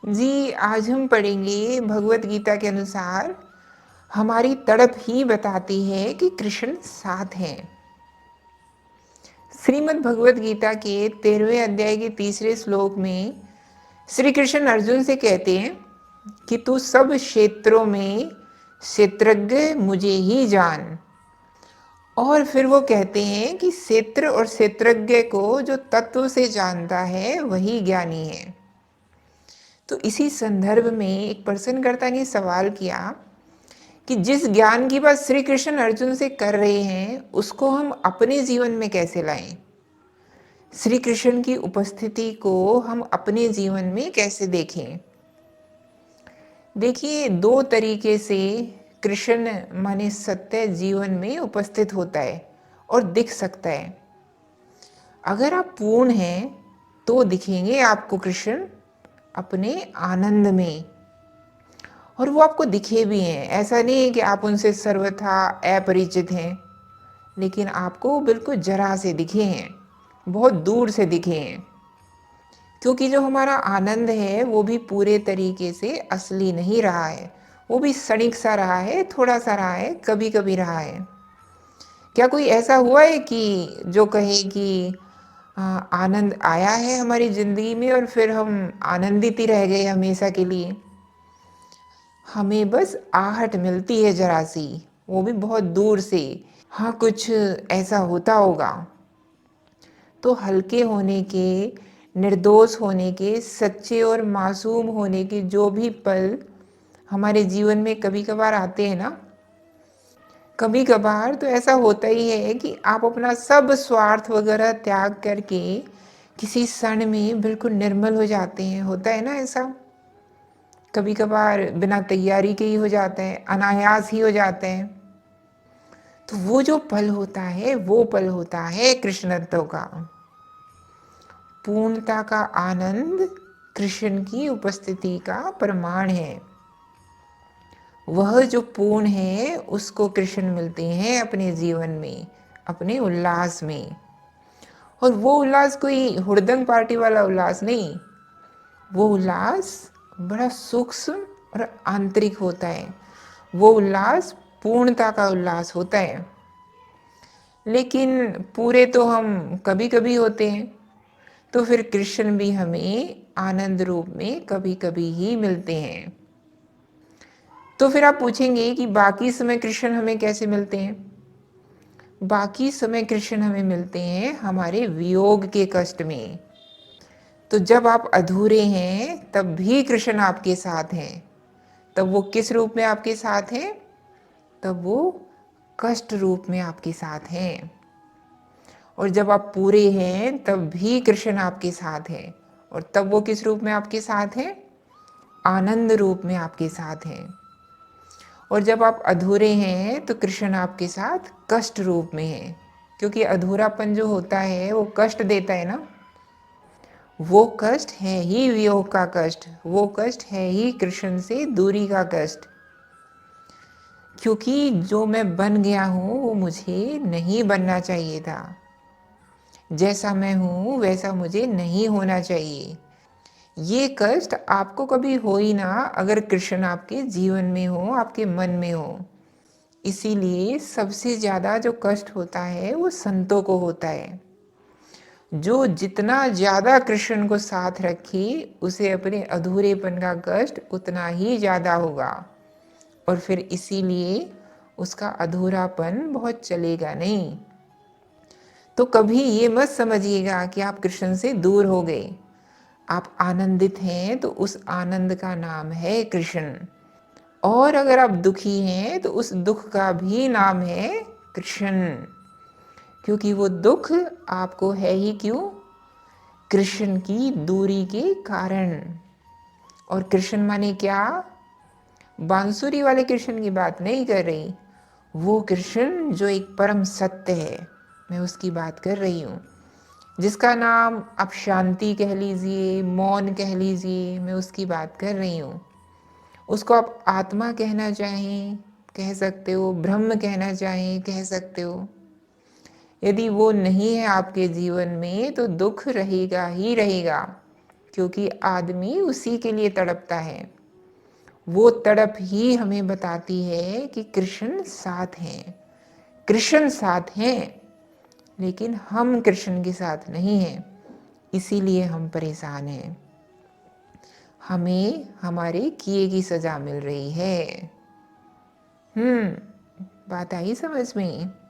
जी, आज हम पढ़ेंगे भगवत गीता के अनुसार हमारी तड़प ही बताती है कि कृष्ण साथ हैं। श्रीमद् भगवत गीता के 13वें अध्याय के तीसरे श्लोक में श्री कृष्ण अर्जुन से कहते हैं कि तू सब क्षेत्रों में क्षेत्रज्ञ मुझे ही जान। और फिर वो कहते हैं कि क्षेत्र और क्षेत्रज्ञ को जो तत्व से जानता है वही ज्ञानी है। तो इसी संदर्भ में एक प्रश्नकर्ता ने सवाल किया कि जिस ज्ञान की बात श्री कृष्ण अर्जुन से कर रहे हैं उसको हम अपने जीवन में कैसे लाएं। श्री कृष्ण की उपस्थिति को हम अपने जीवन में कैसे देखें। देखिए, दो तरीके से कृष्ण माने सत्य जीवन में उपस्थित होता है और दिख सकता है। अगर आप पूर्ण हैं तो दिखेंगे आपको कृष्ण अपने आनंद में, और वो आपको दिखे भी हैं। ऐसा नहीं है कि आप उनसे सर्वथा अपरिचित हैं, लेकिन आपको बिल्कुल जरा से दिखे हैं, बहुत दूर से दिखे हैं। क्योंकि जो हमारा आनंद है वो भी पूरे तरीके से असली नहीं रहा है, वो भी क्षणिक सा रहा है, थोड़ा सा रहा है, कभी कभी रहा है। क्या कोई ऐसा हुआ है कि जो कहे कि आनंद आया है हमारी जिंदगी में और फिर हम आनंदित ही रह गए हमेशा के लिए। हमें बस आहट मिलती है जरा सी, वो भी बहुत दूर से। हाँ, कुछ ऐसा होता होगा। तो हल्के होने के, निर्दोष होने के, सच्चे और मासूम होने के जो भी पल हमारे जीवन में कभी कभार आते हैं ना, कभी कभार तो ऐसा होता ही है कि आप अपना सब स्वार्थ वगैरह त्याग करके किसी क्षण में बिल्कुल निर्मल हो जाते हैं। होता है ना ऐसा, कभी कभार बिना तैयारी के ही हो जाता है, अनायास ही हो जाते हैं। तो वो जो पल होता है वो पल होता है कृष्णत्व का, पूर्णता का आनंद कृष्ण की उपस्थिति का प्रमाण है। वह जो पूर्ण है उसको कृष्ण मिलते हैं अपने जीवन में, अपने उल्लास में। और वो उल्लास कोई हुड़दंग पार्टी वाला उल्लास नहीं, वो उल्लास बड़ा सूक्ष्म और आंतरिक होता है। वो उल्लास पूर्णता का उल्लास होता है। लेकिन पूरे तो हम कभी कभी होते हैं, तो फिर कृष्ण भी हमें आनंद रूप में कभी कभी ही मिलते हैं। तो फिर आप पूछेंगे कि बाकी समय कृष्ण हमें कैसे मिलते हैं। बाकी समय कृष्ण हमें मिलते हैं हमारे वियोग के कष्ट में। तो जब आप अधूरे हैं तब भी कृष्ण आपके साथ हैं। तब वो किस रूप में आपके साथ हैं? तब वो कष्ट रूप में आपके साथ हैं। और जब आप पूरे हैं तब भी कृष्ण आपके साथ हैं। और तब वो किस रूप में आपके साथ हैं? आनंद रूप में आपके साथ हैं। और जब आप अधूरे हैं तो कृष्ण आपके साथ कष्ट रूप में है, क्योंकि अधूरापन जो होता है वो कष्ट देता है ना। वो कष्ट है ही वियोग का कष्ट, वो कष्ट है ही कृष्ण से दूरी का कष्ट। क्योंकि जो मैं बन गया हूँ वो मुझे नहीं बनना चाहिए था। जैसा मैं हूँ वैसा मुझे नहीं होना चाहिए। ये कष्ट आपको कभी हो ही ना अगर कृष्ण आपके जीवन में हो, आपके मन में हो। इसीलिए सबसे ज़्यादा जो कष्ट होता है वो संतों को होता है। जो जितना ज़्यादा कृष्ण को साथ रखे उसे अपने अधूरेपन का कष्ट उतना ही ज़्यादा होगा। और फिर इसीलिए उसका अधूरापन बहुत चलेगा नहीं। तो कभी ये मत समझिएगा कि आप कृष्ण से दूर हो गए। आप आनंदित हैं तो उस आनंद का नाम है कृष्ण। और अगर आप दुखी हैं तो उस दुख का भी नाम है कृष्ण। क्योंकि वो दुख आपको है ही क्यों? कृष्ण की दूरी के कारण। और कृष्ण माने क्या? बांसुरी वाले कृष्ण की बात नहीं कर रही, वो कृष्ण जो एक परम सत्य है, मैं उसकी बात कर रही हूँ। जिसका नाम आप शांति कह लीजिए, मौन कह लीजिए, मैं उसकी बात कर रही हूँ। उसको आप आत्मा कहना चाहें कह सकते हो, ब्रह्म कहना चाहें कह सकते हो। यदि वो नहीं है आपके जीवन में तो दुख रहेगा ही रहेगा। क्योंकि आदमी उसी के लिए तड़पता है। वो तड़प ही हमें बताती है कि कृष्ण साथ हैं, कृष्ण साथ हैं, लेकिन हम कृष्ण के साथ नहीं हैं, इसीलिए हम परेशान हैं। हमें हमारे किए की सजा मिल रही है। बात आई समझ में?